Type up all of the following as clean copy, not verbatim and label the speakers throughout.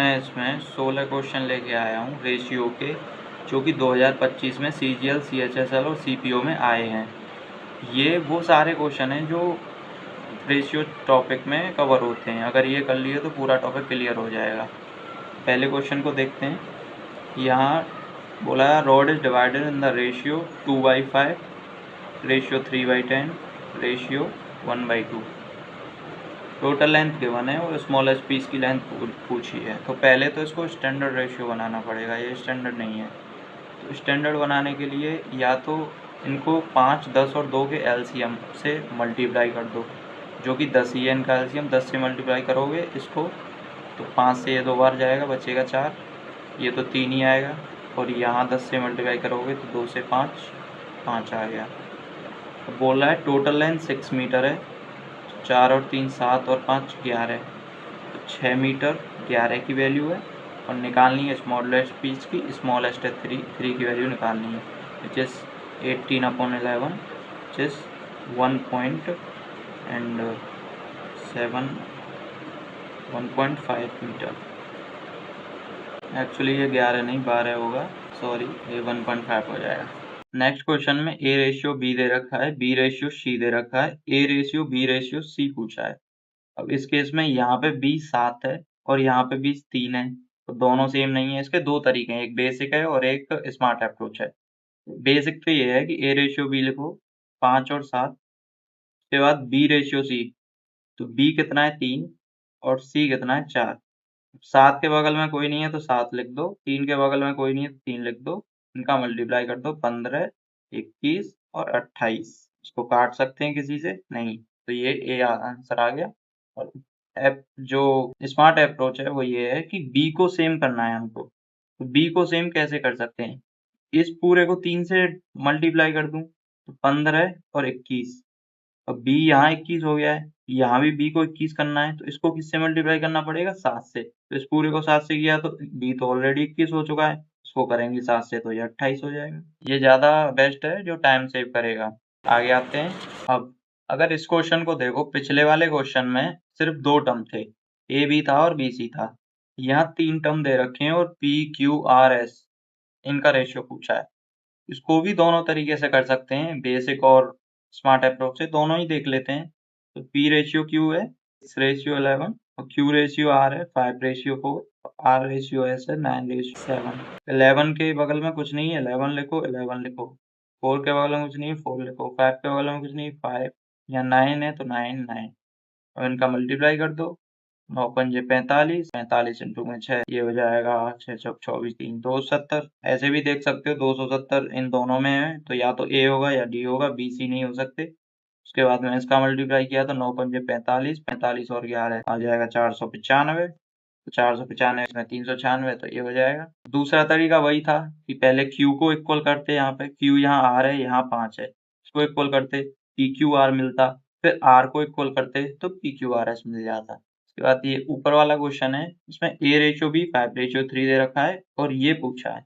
Speaker 1: मैं इसमें 16 क्वेश्चन लेके आया हूँ रेशियो के, जो कि 2025 में CGL, CHSL और CPO में आए हैं। ये वो सारे क्वेश्चन हैं जो रेशियो टॉपिक में कवर होते हैं। अगर ये कर लिए तो पूरा टॉपिक क्लियर हो जाएगा। पहले क्वेश्चन को देखते हैं। यहाँ बोला है road is divided in the ratio 2/5, ratio 3/10, ratio 1/2। Total length given है और स्मॉलेस्ट पीस की लेंथ पूछी है। तो पहले तो इसको स्टैंडर्ड रेशियो बनाना पड़ेगा। ये स्टैंडर्ड नहीं है, तो स्टैंडर्ड बनाने के लिए या तो इनको 5, 10 और 2 के LCM से मल्टीप्लाई कर दो, जो कि 10 ही है इनका LCM। 10 से मल्टीप्लाई करोगे इसको तो 5 से ये 2 बार जाएगा, बचेगा 4, ये तो 3 ही आएगा। और यहाँ 10 से मल्टीप्लाई करोगे तो 2 से 5, 5 आ गया। तो बोल रहा है टोटल लेंथ 6 मीटर है, 4 और 3 7 और 5 11, तो 6 मीटर 11 की वैल्यू है। और निकालनी है स्मॉलेस्ट पीस की, स्मॉलेस्ट है 3 की वैल्यू निकालनी है, which is 18/11, which is 1.5 metre. Actually ये 11 नहीं 12 होगा, सॉरी, ये 1.5 हो जाएगा। नेक्स्ट क्वेश्चन में A रेशियो B दे रखा है, B रेशियो C दे रखा है, A ratio B ratio C पूछा है। अब इस केस में यहाँ पे B 7 है और यहाँ पे B 3 है, तो दोनों सेम नहीं है। इसके दो तरीके हैं, एक बेसिक है और एक स्मार्ट अप्रोच है। बेसिक तो ये है कि A रेशियो B लिखो 5 और 7, उसके बाद B रेशियो C, तो B कितना है 3 और C कितना है 4। 7 के बगल में कोई नहीं है तो 7 लिख दो, 3 के बगल में कोई नहीं है तो 3 लिख दो, इनका मल्टीप्लाई कर दो 15, 21 और 28। इसको काट सकते हैं किसी से? नहीं, तो ये ए आंसर आ गया। और जो स्मार्ट अप्रोच है वो ये है कि बी को सेम करना है हमको। तो बी को सेम कैसे कर सकते हैं? इस पूरे को 3 से मल्टीप्लाई कर दूं तो 15 और 21। अब b यहाँ 21 हो गया है, यहाँ भी b को 21 करना है, तो इसको किससे मल्टीप्लाई करना पड़ेगा? 7 से। तो इस पूरे को 7 से किया तो b तो ऑलरेडी 21 हो चुका है, इसको करेंगे 7 से तो ये 28 हो जाएगा। ये ज्यादा बेस्ट है जो टाइम सेव करेगा। आगे आते हैं। अब अगर इस क्वेश्चन को देखो, पिछले वाले क्वेश्चन में सिर्फ 2 टर्म थे, a b था और b c था। यहाँ 3 टर्म दे रखे हैं और p q r s इनका रेशियो पूछा है। इसको भी दोनों तरीके से कर सकते हैं, बेसिक और स्मार्ट अप्रोच से, दोनों ही देख लेते हैं। तो P रेशियो Q है 6 रेशियो 11 और Q रेशियो R है 5 रेशियो 4, R रेशियो S है 9 रेशियो 7। 11 के बगल में कुछ नहीं है, 11 लिखो, 11 लिखो। 4 के बगल में कुछ नहीं है, 4 लिखो। 5 के बगल में कुछ नहीं है, 5। यहाँ 9 है तो 9 9। और इनका मल्टीप्लाई कर दो, 9 पंजे 45, 45 इंटू में 6, ये हो जाएगा 6 चौक 24, 3 270। ऐसे भी देख सकते हो 270 इन दोनों में है, तो या तो ए होगा या डी होगा, बी सी नहीं हो सकते। उसके बाद में इसका मल्टीप्लाई किया तो 9 पंजे 45, 45 और 11 आ जाएगा 495। तो 495 इसमें 396, तो ये हो जाएगा। दूसरा तरीका वही था कि पहले Q को इक्वल करते, यहाँ पे Q यहाँ R है, यहाँ 5 है, इसको इक्वल करते, PQR मिलता, फिर R को इक्वल करते तो PQRS मिल जाता। उसके बाद ये ऊपर वाला क्वेश्चन है, इसमें A रेशियो B 5 रेशियो 3 दे रखा है और ये पूछा है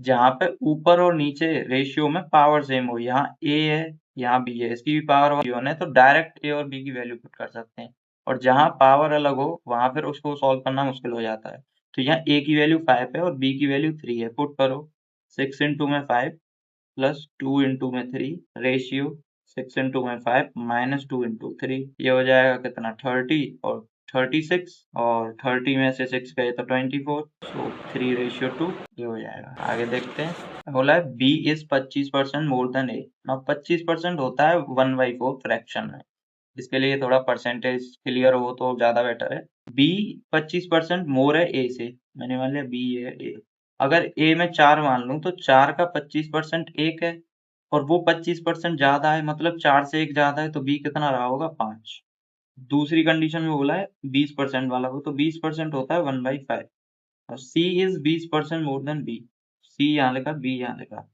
Speaker 1: जहाँ पे ऊपर और नीचे रेशियो में पावर सेम हो, यहाँ A है यहाँ B है, इसकी भी पावर 1 है, तो डायरेक्ट A और B की वैल्यू पुट कर सकते हैं। और जहाँ पावर अलग हो वहां फिर उसको सॉल्व करना मुश्किल हो जाता है। तो यहाँ A की वैल्यू 5 है और B की वैल्यू 3 है, पुट करो। 6 इंटू में 5 प्लस 2 इंटू में 3 रेशियो 6 इंटू में 5 माइनस 2 इंटू 3, ये हो जाएगा कितना 30 और 36, और 30 में से 6 गए तो 24, सो 3 रेशियो 2, ये हो जाएगा। आगे देखते हैं। बोला है B is 25% more than A। ना 25% होता है 1/4 फ्रैक्शन में, इसके लिए थोड़ा परसेंटेज क्लियर हो तो ज्यादा बेटर है। B 25% मोर है A से, मैंने मान लिया B है A। अगर A में 4 मान लूं तो 4 का 25% 1 है, और वो 25% ज्यादा है, मतलब 4 से 1 ज्यादा है, तो B कितना रहा होगा 5। दूसरी कंडीशन में बोला है 20% वाला को, तो 20% होता है 1/5। और C is 20% more than B, C यहाँ लिखा, B यहाँ लिखा।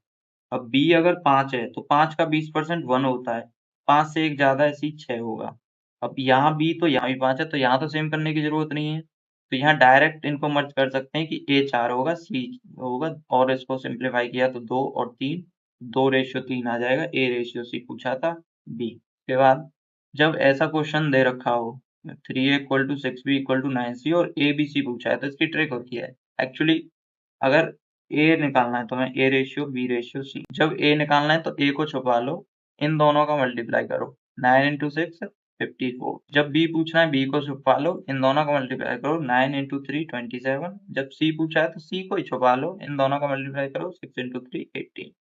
Speaker 1: अब B अगर 5 है तो 5 का 20% 1 होता है, 5 से 1 ज्यादा है, C 6 होगा। अब यहाँ B तो यहाँ भी 5 है, तो यहाँ तो सेम करने की जरूरत नहीं है, तो यहाँ डायरेक्ट इनको मर्ज कर सकते हैं कि A 4 होगा, C होगा, और इसको सिंप्लीफाई किया तो 2 और 3, 2 रेशियो 3 आ जाएगा। A रेशियो C पूछा था B। के बाद जब ऐसा क्वेश्चन दे रखा हो 3a = 6, b = 9c और a b c पूछा है, तो इसकी ट्रिक होती है एक्चुअली, अगर a निकालना है तो हमें a ratio b ratio c, जब a निकालना है तो a को छुपा लो, इन दोनों का मल्टीप्लाई करो, 9 × 6 54। जब b पूछना है b को छुपा लो, इन दोनों का मल्टीप्लाई करो, 9 × 3 27। जब c पूछा है तो c को ही छुपा लो, इन दोनों का मल्टीप्लाई करो, 6 × 3 18।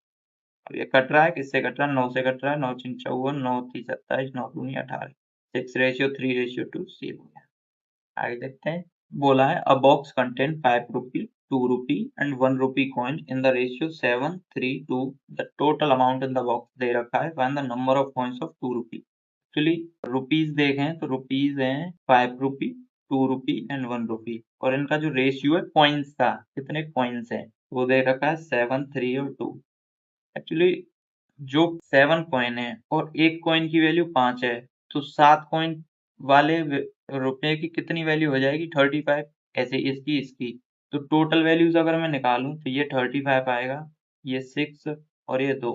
Speaker 1: अब ये कट रहा है, किससे कट रहा है? 9 से कट रहा है, 9 × 3 54, 9 × 3 27, 9 × 2 18, 6:3:2 c हो गया। आगे देखते हैं, बोला है a box contain 5 rupee, 2 rupee and 1 rupee coin in the ratio 7 3 2। The total amount in the box दे रखा है, find the number of coins of 2 rupee. Actually rupees देखें तो रुपीज हैं 5 रुपी, 2 रुपी एंड 1 रुपी, और इनका जो रेशियो है कॉइन्स का, कितने कॉइन्स हैं, वो दे रखा है 7 3 और 2। एक्चुअली जो 7 कॉइन है और एक कॉइन की वैल्यू 5 है, तो 7 कॉइन वाले रुपए की कितनी वैल्यू हो जाएगी? 35। ऐसे इसकी तो टोटल वैल्यूज अगर मैं निकालूं तो ये 35 आएगा, ये 6 और ये 2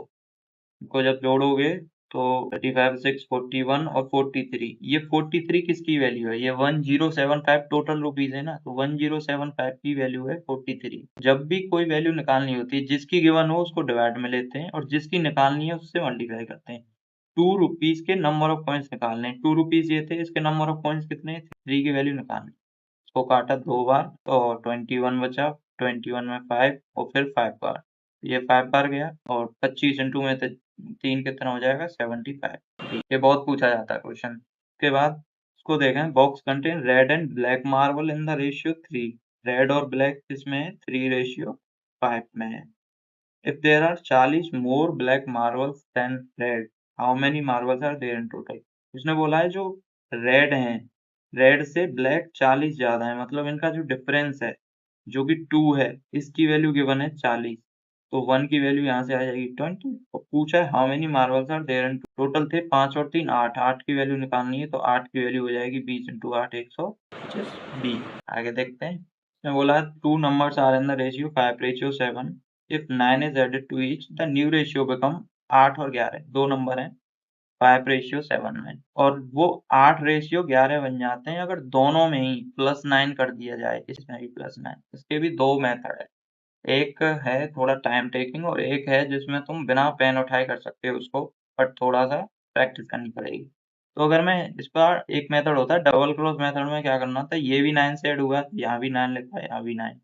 Speaker 1: को जब जोड़ोगे तो 35 6 41 और 43। ये 43 किसकी वैल्यू है? ये 1075 टोटल रुपीज है ना, तो 1075 की वैल्यू है 43। जब भी कोई वैल्यू निकालनी होती है, जिसकी गिवन हो उसको डिवाइड में लेते हैं और जिसकी निकालनी है उससे मल्टीप्लाई करते हैं। 2 रुपीज के नंबर ऑफ कॉइन्स निकालने हैं, 2 रुपीज ये थे, इसके नंबर ऑफ कॉइन्स कितने? 3 की वैल्यू निकालनी। इसको काटा 2 बार तो 21 बचा, 21 में 5 और फिर 5 बार, ये 5 बार गया, और 25 इंटू में 3 कितना हो जाएगा? 75। ये बहुत पूछा जाता है क्वेश्चन। के बाद इसको देखें, box contain red and black marble in the ratio 3। Red और ब्लैक किसमें है? 3:5 में है। If there are 40 more black marbles then red, how many marbles are there in total. उसने बोला है जो रेड हैं, रेड से ब्लैक 40 ज्यादा है, मतलब इनका जो डिफरेंस है जो कि 2 है, इसकी वैल्यू गिवन है 40, तो 1 की वैल्यू यहाँ से आ जाएगी 20। और पूछा है how many marbles are there in total, थे 5 और 3 8, 8 की वैल्यू निकालनी है, तो 8 की वैल्यू हो जाएगी 20 × 8 125 बी। आगे देखते हैं, इसमें बोला है 2 numbers are in the ratio 5:7। if 9 is added to each, the new ratio become 8 और 11, दो नंबर हैं 5:7 में, और वो 8:11 बन जाते हैं अगर दोनों में ही +9 कर दिया जाए, इसमें भी +9। इसके भी दो मेथड है, एक है थोड़ा टाइम टेकिंग और एक है जिसमें तुम बिना पेन उठाए कर सकते हो उसको, बट थोड़ा सा प्रैक्टिस करनी पड़ेगी। तो अगर मैं इसका एक मेथड होता है डबल क्रॉस मेथड में, क्या करना होता है, ये भी 9 से ऐड हुआ, यहाँ भी 9 लिखा है, यहाँ भी 9,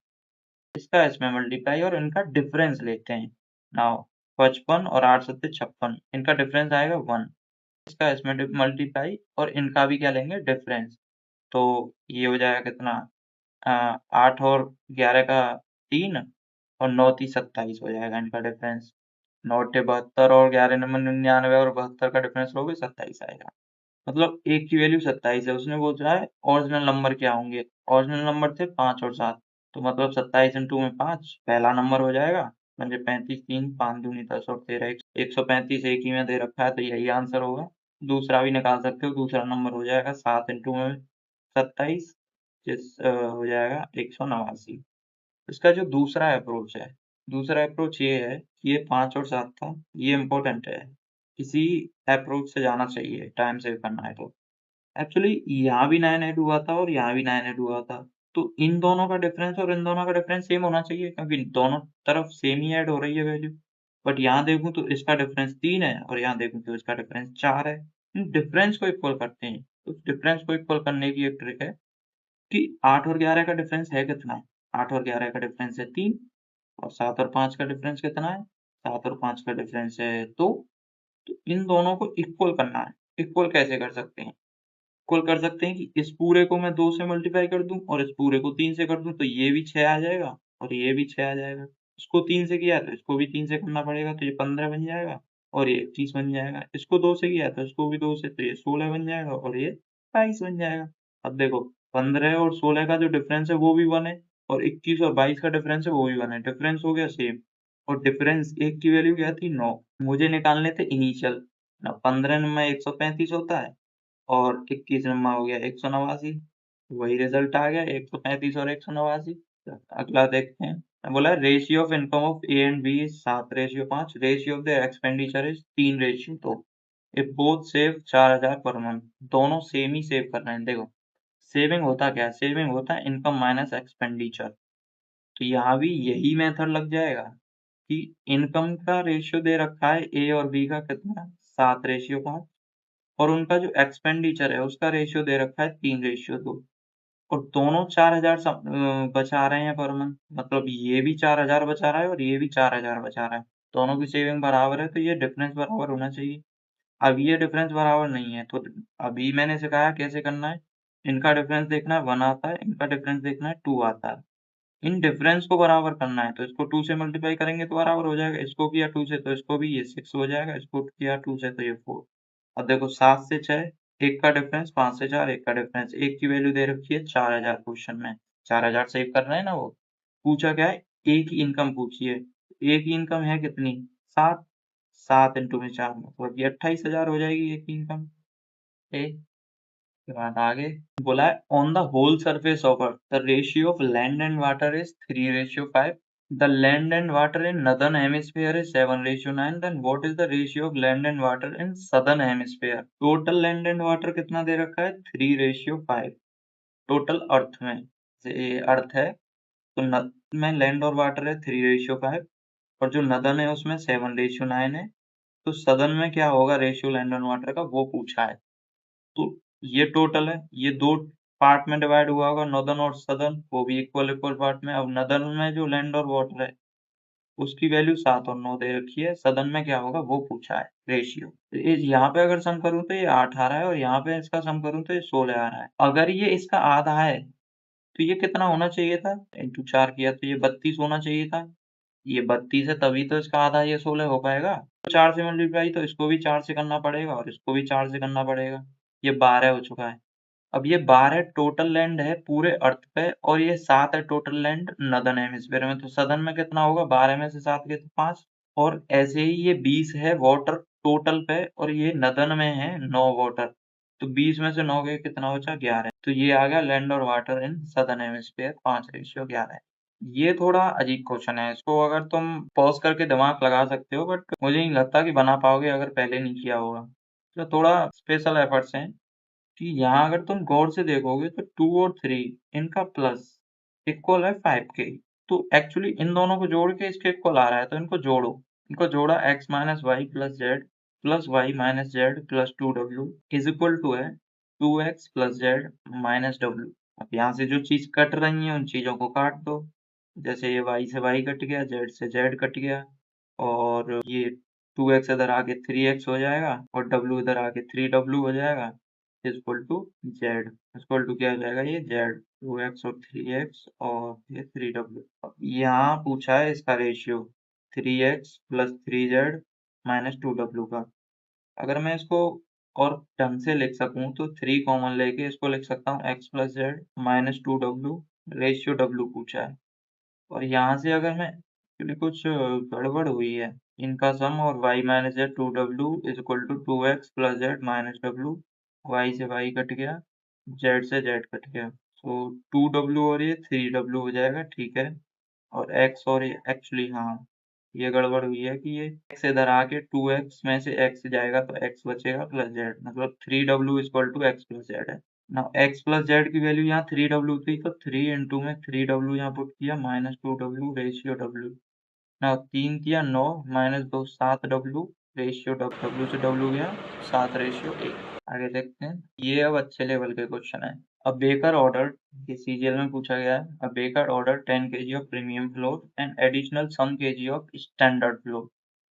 Speaker 1: इसका इसमें मल्टीप्लाई और इनका डिफरेंस लेते हैं। नाउ 55 और 8 7 56, इनका डिफरेंस आएगा 1, इसका इसमें मल्टीप्लाई और इनका भी क्या लेंगे? डिफरेंस। तो ये हो जाएगा कितना? 8 और 11 का 3 और 9 3 27 हो जाएगा इनका डिफरेंस। 9 8 72 और 11 नंबर 99 और 72 का डिफरेंस लोगे 27 आएगा। मतलब एक की वैल्यू 27 है, उसने पूछा है ओरिजिनल नंबर क्या होंगे। ओरिजिनल नंबर थे 5 और 7, तो मतलब 27 × में 5 पहला नंबर हो जाएगा, म्हणजे 35 3 5 दूनी 10 और 13 135 एक ही में दे रखा है, तो यही आंसर होगा। दूसरा भी निकाल सकते हो, दूसरा नंबर हो जाएगा 7 × में 27, हो जाएगा 189। इसका जो दूसरा अप्रोच है, दूसरा अप्रोच ये है कि ये 5 और 7 था, ये इम्पोर्टेंट है, किसी अप्रोच से जाना चाहिए टाइम सेव करना है तो। एक्चुअली यहाँ भी 9 ऐड हुआ था और यहाँ भी 9 ऐड हुआ था, तो इन दोनों का डिफरेंस और इन दोनों का डिफरेंस सेम होना चाहिए, क्योंकि दोनों तरफ सेम ही ऐड हो रही है वैल्यू। बट यहाँ देखूँ तो इसका डिफरेंस 3 है और यहाँ देखूँ तो इसका डिफरेंस 4 है। इन डिफरेंस को इक्वल करते हैं, तो डिफरेंस को इक्वल करने की एक ट्रिक है कि 8 और 11 का डिफरेंस है कितना? 8 और 11 का डिफरेंस है 3, और 7 और 5 का डिफरेंस कितना है? 7 और 5 का डिफरेंस है 2। तो इन दोनों को इक्वल करना है। इक्वल कैसे कर सकते हैं? इक्वल कर सकते हैं कि इस पूरे को मैं 2 से मल्टीप्लाई कर दूँ और इस पूरे को 3 से कर दूँ, तो ये भी 6 आ जाएगा और ये भी 6 आ जाएगा। इसको 3 से किया है तो इसको भी 3 से करना पड़ेगा, तो ये 15 बन जाएगा और ये 21 बन जाएगा। इसको 2 से किया है तो इसको भी 2 से, तो ये 16 बन जाएगा और ये 22 बन जाएगा। अब देखो 15 और 16 का जो डिफरेंस है वो भी 1 है, और 21 और 22 का डिफरेंस है वो भी 1 है। डिफरेंस हो गया सेम, और डिफरेंस एक की वैल्यू क्या थी? 9। मुझे निकालने थे इनिशियल ना, 15 में 135 होता है और 21 नंबर हो गया 189, वही रिजल्ट आ गया 135 और 189। अगला देखते हैं, बोला ratio of income of A and B is 7:5, ratio of their expenditure is 3:2। If both save 4000 पर मंथ, दोनों सेम ही सेव कर रहे हैं। देखो सेविंग होता क्या है, सेविंग होता है इनकम माइनस एक्सपेंडिचर। तो यहाँ भी यही मेथड लग जाएगा कि इनकम का रेशियो दे रखा है ए और बी का कितना 7:5 और उनका जो एक्सपेंडिचर है उसका रेशियो दे रखा है 3:2 और दोनों 4000 बचा रहे हैं पर मंथ, मतलब ये भी 4000 बचा रहा है और ये भी 4000 बचा रहा है, दोनों की सेविंग बराबर है तो ये डिफरेंस बराबर होना चाहिए। अब ये डिफरेंस बराबर नहीं है तो अभी मैंने सिखाया कैसे करना है। इनका डिफरेंस देखना है 1 आता है, इनका डिफरेंस देखना है 2 आता है। इन डिफरेंस को बराबर करना है तो इसको 2 से मल्टीप्लाई करेंगे तो बराबर हो जाएगा, इसको किया 2 से तो इसको भी ये 6 हो जाएगा, इसको किया 2 से तो ये 4। अब देखो 7 से 6 एक का डिफरेंस, 5 से 4 एक का डिफरेंस, एक की वैल्यू दे रखी है 4000 क्वेश्चन में, 4000 सेव कर रहे हैं ना वो। पूछा क्या है, एक ही इनकम पूछी है, एक ही इनकम है कितनी 7, 7 इंटू में 4 मतलब ये 28,000 हो जाएगी एक ही इनकम। के बाद आगे बोला है on the whole surface of earth the ratio of land and water is 3:5। The land and water in northern hemisphere is 7:9। Then what is the ratio of land and water in southern hemisphere. Total land and water कितना दे रखा है 3:5 total अर्थ में। ये अर्थ है तो में land और वाटर है 3:5 और जो नदन है उसमें 7:9 है। तो सदन में क्या होगा रेशियो लैंड एंड वाटर का वो पूछा है। तो ये टोटल है, ये 2 पार्ट में डिवाइड हुआ होगा नॉर्दर्न और सदर्न, वो भी इक्वल इक्वल पार्ट में। अब नॉर्दर्न में जो लैंड और वाटर है उसकी वैल्यू 7 और 9 दे रखी है, सदर्न में क्या होगा वो पूछा है रेशियो। यहाँ पे अगर सम करूं तो ये 8 आ रहा है और यहाँ पे इसका सम करूं तो ये 16 आ रहा है। अगर ये इसका आधा है तो ये कितना होना चाहिए था, इंटू 4 किया तो ये 32 होना चाहिए था। ये 32 है तभी तो इसका आधा ये 16 हो पाएगा। 4 से मल्टीप्लाई तो इसको भी 4 से करना पड़ेगा और इसको भी 4 से करना पड़ेगा। ये 12 हो चुका है। अब ये 12 टोटल लैंड है पूरे अर्थ पे और ये 7 है टोटल लैंड नदर्न हेमिस्फीयर में। तो सदर्न में कितना होगा 12 में से 7 गए तो 5 और ऐसे ही ये 20 है वाटर टोटल पे और ये नदर्न में है 9 वाटर। तो 20 में से 9 गए कितना बचा 11। तो ये आ गया लैंड और वाटर इन सदर्न हेमिस्फीयर 5:11। ये थोड़ा अजीब क्वेश्चन है, इसको अगर तुम पॉज करके दिमाग लगा सकते हो बट मुझे नहीं लगता कि बना पाओगे अगर पहले नहीं किया होगा। तो थोड़ा स्पेशल एफर्ट्स हैं कि यहाँ अगर तुम गौर से देखोगे तो 2 और 3 इनका प्लस इक्वल है 5 के। तो एक्चुअली इन दोनों को जोड़ के इसके इक्वल आ रहा है तो इनको जोड़ो। इनको जोड़ा x minus y plus z plus y minus z plus 2w is equal to है 2x plus z minus w। अब यहाँ से जो चीज कट रही है उन चीजों को काट दो। जैसे ये y से y कट गया, z से z कट गया और ये 2x इधर आके 3x हो जाएगा और w इधर आके 3w हो जाएगा equal to z. Equal to क्या हो जाएगा ये जेड 2x और 3x और ये 3w। अब यहाँ पूछा है इसका ratio 3x plus 3z minus 2w का। अगर मैं इसको और ढंग से लिख सकूं तो 3 कॉमन लेके इसको लिख सकता हूँ x plus z minus 2w ratio w पूछा है। और यहाँ से अगर मैं एक्चुअली कुछ गड़बड़ हुई है इनका सम और y minus z 2w is equal to 2x plus z minus w। y से y कट गया, z से z कट गया तो 2w और ये 3w हो जाएगा ठीक है। और x और ये एक्चुअली हाँ ये गड़बड़ हुई है कि ये x इधर आके 2x में से x जाएगा तो x बचेगा प्लस z मतलब 3w equal to x plus z है। ना x प्लस जेड की वैल्यू यहाँ 3w थी तो 3 इंटू में 3w यहाँ पुट किया माइनस 2w रेशियो w। ना 3 किया 9 माइनस 2 7w रेशियो w से w गया 7:1। आगे देखते हैं, ये अब अच्छे लेवल के क्वेश्चन है। अ बेकर ऑर्डर ये सीजीएल में पूछा गया है। A baker order 10 kg of premium floor and additional some kg of standard floor.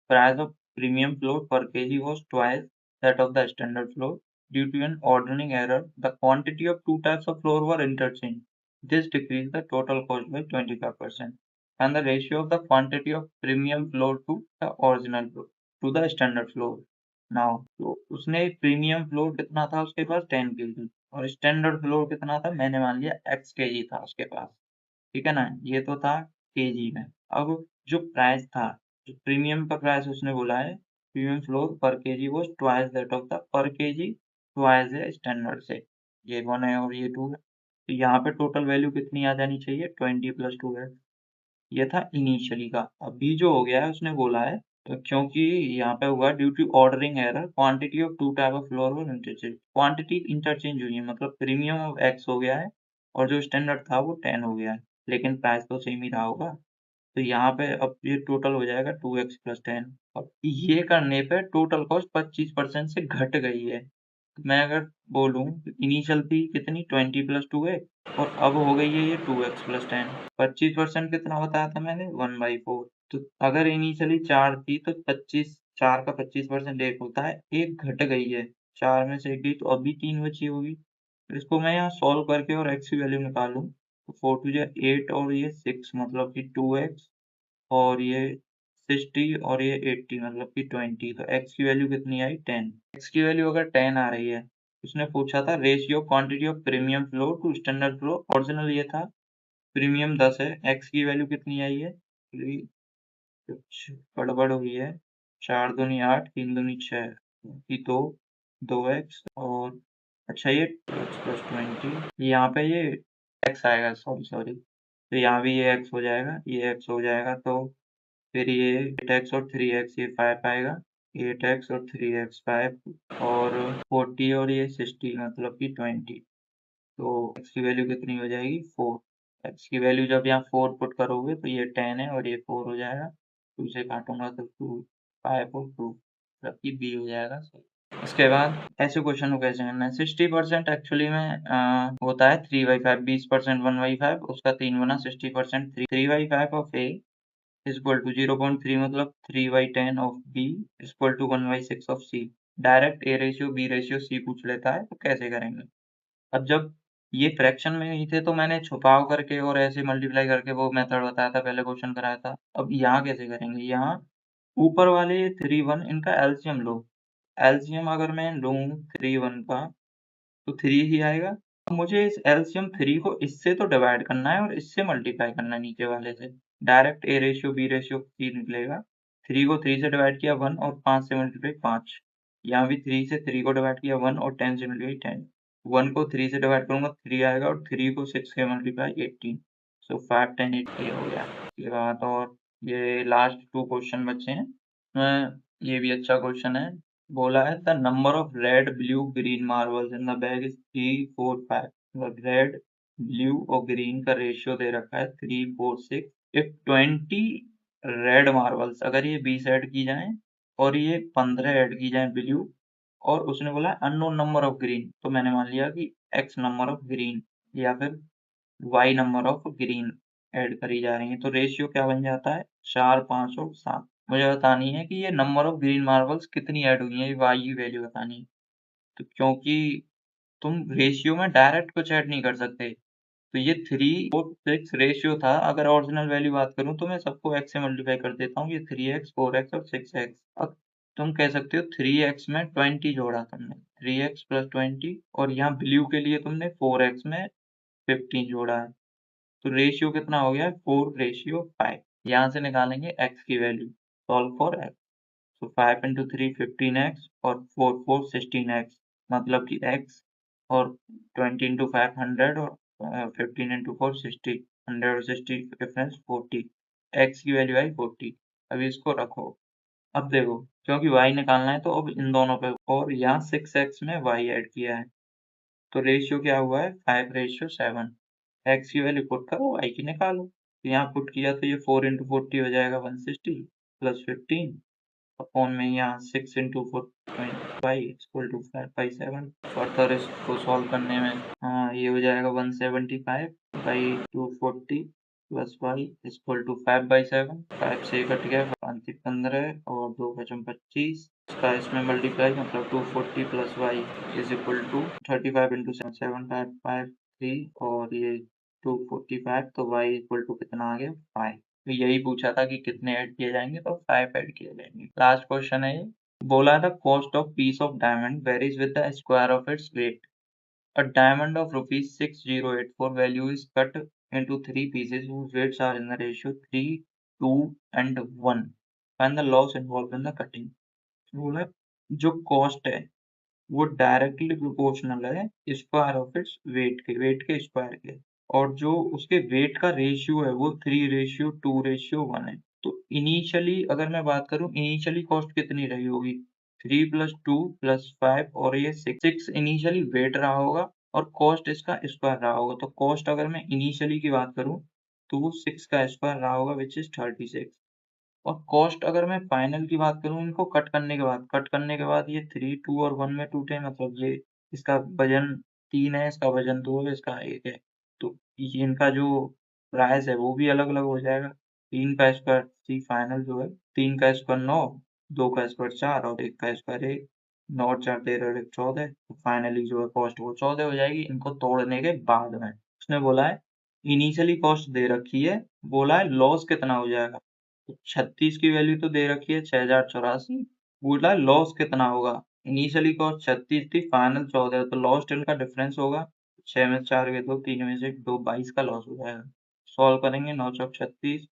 Speaker 1: Price of premium flour per kg was twice that of the standard flour. Due to an ordering error, the quantity of two types of flour were interchanged. This decreased the total cost by 25%. And the ratio of the quantity of premium flour to the original flour to the standard flour. Now, तो उसने premium floor कितना था उसके पास 10 kg और standard floor कितना था मैंने मान लिया x kg था उसके पास। ठीक है ना, ये तो था केजी में। अब जो प्राइस था, जो प्रीमियम का प्राइस उसने बोला है प्रीमियम फ्लोर पर KG was twice that of the पर केजी ट्वाइस है स्टैंडर्ड से। ये 1 है और ये 2 है तो यहाँ पे टोटल वैल्यू कितनी आ जानी चाहिए 20 प्लस 2 है। ये था इनिशियली का। अभी जो हो गया है उसने बोला है क्योंकि यहाँ पे हुआ due to ordering error quantity of two type of flour और इंटरचेंज, क्वांटिटी इंटरचेंज हुई है, मतलब प्रीमियम ऑफ एक्स हो गया है और जो स्टैंडर्ड था वो 10 हो गया है, लेकिन प्राइस तो सेम ही रहा होगा। तो यहाँ पे अब ये टोटल हो जाएगा 2x प्लस 10। अब ये करने पे टोटल कॉस्ट 25% से घट गई है। मैं अगर बोलूँ इनिशियल थी कितनी 20 प्लस 2x और अब हो गई है ये 2x प्लस 10। 25% कितना बताया था मैंने 1/4। तो अगर इनिशियली 4 थी तो 25, 4 का 25% 1 होता है, 1 घट गई है, 4 में से 1 गई तो अभी 3 बची होगी। तो इसको मैं यहाँ सॉल्व करके और x की वैल्यू निकालूँ तो 4 टू जा 8 और ये 6 मतलब कि 2x और ये 60 और ये 80 मतलब कि 20। तो x की वैल्यू कितनी आई 10। x की वैल्यू अगर 10 आ रही है, उसने पूछा था ratio quantity of premium flour to standard flour, original ये था प्रीमियम 10 है, x की वैल्यू कितनी आई है, कुछ गड़बड़ हुई है, 4 दूनी 8, 3 दूनी 6 की 2, 2x और अच्छा ये x प्लस 20 यहाँ पे ये x आएगा, सॉरी तो यहाँ भी ये x हो जाएगा, ये x हो जाएगा, तो फिर ये 8x और 3x ये 5 आएगा, 8x और 3x 5 और 40 और ये 60 मतलब कि 20। तो x की वैल्यू कितनी हो जाएगी 4। x की वैल्यू जब यहाँ 4 पुट करोगे तो ये 10 है और ये 4 हो जाएगा, 2 से काटूंगा तो 2, 5 और 2 मतलब कि b हो जाएगा सही। इसके बाद ऐसे क्वेश्चन को कैसे करना है, 60% एक्चुअली में होता है 3/5, 20% 1/5, उसका 3 गुना 60% 3/5 of a is equal to 0.3 मतलब 3/10 of b is equal to 1/6 of c। Direct a ratio b ratio c पूछ लेता है तो कैसे करेंगे। अब जब ये फ्रैक्शन में नहीं थे तो मैंने छुपाव करके और ऐसे मल्टीप्लाई करके वो मेथड बताया था, पहले क्वेश्चन कराया था। अब यहाँ कैसे करेंगे, यहाँ ऊपर वाले 3 1 इनका एलसीएम लो, एलसीएम अगर मैं लूँ 3 1 का तो 3 ही आएगा। अब मुझे इस एलसीएम 3 को इससे तो डिवाइड करना है और इससे मल्टीप्लाई करना है नीचे वाले से, direct a ratio b ratio 3 निकलेगा। 3 को 3 से डिवाइड किया 1 और 5 से मल्टीप्लाई 5, यहाँ भी 3 से 3 को डिवाइड किया 1 और 10 से मल्टीप्लाई 10, 1 को 3 से डिवाइड करूंगा 3 आएगा और 3 को 6 से मल्टीप्लाई 18, सो 5 10 80 हो गया। ये बात, और ये लास्ट 2 क्वेश्चन बचे हैं, ये भी अच्छा क्वेश्चन है। बोला है the number of red blue green marbles in the bag is 3 4 5, मतलब रेड ब्लू और ग्रीन का रेशियो दे रखा है 3 4 6। इफ 20 रेड मार्बल्स, अगर ये 20 ऐड की जाएं और ये 15 ऐड की जाएं ब्लू, और उसने बोला अननोन नंबर ऑफ ग्रीन, तो मैंने मान लिया कि x नंबर ऑफ ग्रीन या फिर y number of green add करी जा रही है, तो रेशियो क्या बन जाता है 4 5 और 7। मुझे बतानी है कि ये नंबर ऑफ ग्रीन मार्बल्स कितनी ऐड हुई है, y की वैल्यू बतानी है। तो क्योंकि तुम रेशियो में डायरेक्ट कुछ ऐड नहीं कर सकते, तो ये 3 और 6 रेशियो था, अगर ओरिजिनल वैल्यू बात करूं तो मैं सबको x से मल्टीप्लाई कर देता हूँ, ये 3x 4x और 6x। अब तुम कह सकते हो 3x में 20 जोड़ा तुमने, 3x प्लस 20, और यहाँ ब्लू के लिए तुमने 4x में 15 जोड़ा है, तो रेशियो कितना हो गया 4:5। यहाँ से निकालेंगे x की वैल्यू, सॉल्व फॉर x, तो 5 into 3 15x और 4 4 16x, मतलब कि x, और 20 into 5 100 और 15 into 4 60, 100 और 60 डिफरेंस 40, x की वैल्यू आई 40। अभी इसको रखो, अब देखो क्योंकि y निकालना है तो अब इन दोनों पे, और यहाँ 6x में y ऐड किया है, तो रेशियो क्या हुआ है 5:7। x की वैल्यू पुट करो, y की निकालो, तो यहाँ पुट किया तो ये 4 into 40 हो जाएगा 160 प्लस 15 अपॉन में यहाँ 6 into 4.5 इक्वल टू 5/7। फर्दर इसको सॉल्व करने में ये हो जाएगा 175 by 240 plus y equal to 5/7। 5 से कट गया, 5 15 और 2 5 25, इसका इसमें मल्टीप्लाई मतलब 240 plus y is equal to 35 into 7553 और ये 245, तो y इक्वल टू कितना आ गया 5। तो यही पूछा था कि कितने ऐड किए जाएंगे, तो 5 ऐड किए जाएंगे। लास्ट क्वेश्चन है ये, बोला था cost of peace of diamond varies with the square of its weight. A diamond of rupees 6084 value is cut into 3 pieces whose weights are in the ratio 3, 2 and 1. Find the loss involved in the cutting. बोला जो cost है वो directly proportional है square of its weight के square के, और जो उसके वेट का रेशियो है वो 3:2:1 है। तो इनिशियली अगर मैं बात करूँ, इनिशियली कॉस्ट कितनी रही होगी? 3 + 2 + 5 और ये 6 इनिशियली वेट रहा होगा और कॉस्ट इसका स्क्वायर रहा होगा। तो कॉस्ट अगर मैं इनिशियली की बात करूँ तो वो 6 का स्क्वायर रहा होगा विच इज़ 36। और कॉस्ट अगर मैं फाइनल की बात करूँ इनको कट करने के बाद ये 3, 2 और 1 में टूटे, मतलब ये इसका वज़न 3 है, इसका वज़न 2 है, इसका 1 है। तो ये इनका जो प्राइस है वो भी अलग-अलग हो जाएगा। 3 का स्क्वायर 3 फाइनल जो है, 3 का स्क्वायर 9, 2 का स्क्वायर 4 और 1 का स्क्वायर 1। 9 और 4 13 और 1 14। तो फाइनली जो है कॉस्ट वो 14 हो जाएगी इनको तोड़ने के बाद में। उसने बोला है इनिशियली कॉस्ट दे रखी है, बोला है लॉस कितना हो जाएगा। 36 की वैल्यू तो दे रखी है 6084। बोला है लॉस कितना होगा। इनिशियली कॉस्ट 36 थी, फाइनल 14 है, तो लॉस्ट इनका डिफरेंस होगा 6 में 4 गए 2, 3 में से 2, 22 का लॉस हो जाएगा। सॉल्व करेंगे 9 चौक 36,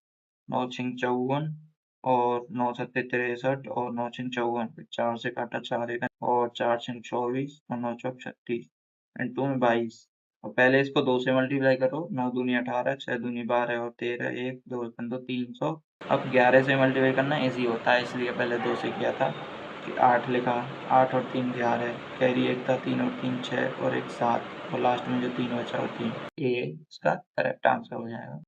Speaker 1: 9 छिंग 54 और 9 सत्ते 63 और 9 छिंग 54। 4 से काटा 4 एक और 4 छिंग 24 और 9 चौक 36 एंड 2 में 22। और पहले इसको 2 से मल्टीप्लाई करो, 9 दूनी 18, 6 दूनी 12 और 13, 1 2 15 300। अब 11 से मल्टीप्लाई करना ईजी होता है, इसलिए पहले 2 से किया था कि 8 लिखा, 8 और 3 11, कैरी 1 था, 3 और 3 6 और 1 7 और लास्ट में जो 3 बचा वो 3। ये इसका करेक्ट आंसर हो जाएगा।